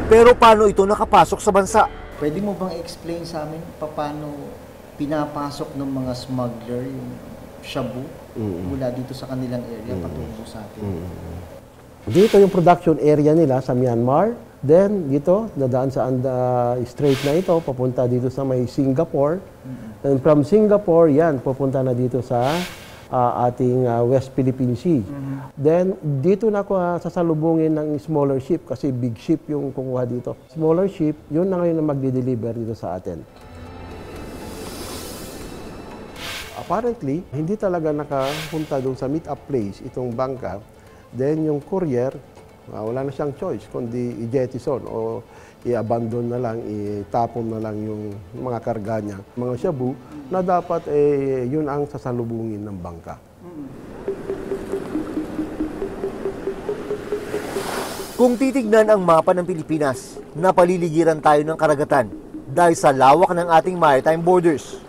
Pero paano ito nakapasok sa bansa? Pwede mo bang explain sa amin paano pinapasok ng mga smuggler yung shabu mula dito sa kanilang area patungo sa atin? Dito yung production area nila sa Myanmar. Then dito, dadaan sa strait na ito, papunta dito sa may Singapore. And from Singapore, yan, pupunta na dito sa ating West Philippine Sea. Then dito na sasalubungin ng smaller ship kasi big ship yung kukuha dito. Smaller ship, yun na ngayon na magdi-deliver dito sa atin. Apparently, hindi talaga nakapunta doon sa meet-up place itong bangka. Then yung courier, wala na siyang choice kundi i-jettison o i-abandon na lang, itapon na lang yung mga karga niya. Mga shabu na dapat yun ang sasalubungin ng bangka. Kung titignan ang mapa ng Pilipinas, napaliligiran tayo ng karagatan dahil sa lawak ng ating maritime borders.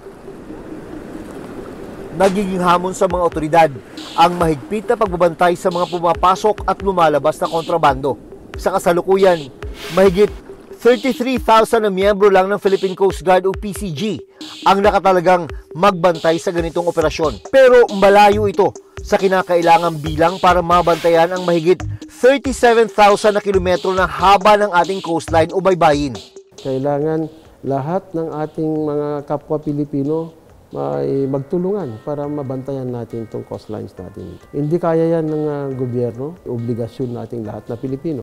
Nagiging hamon sa mga otoridad ang mahigpit na pagbabantay sa mga pumapasok at lumalabas na kontrabando. Sa kasalukuyan, mahigit 33,000 na miyembro lang ng Philippine Coast Guard o PCG ang nakatalagang magbantay sa ganitong operasyon. Pero malayo ito sa kinakailangang bilang para mabantayan ang mahigit 37,000 na kilometro na haba ng ating coastline o baybayin. Kailangan lahat ng ating mga kapwa Pilipino may magtulungan para mabantayan natin itong coastlines natin. Hindi kaya yan ng gobyerno, obligasyon nating lahat na Pilipino.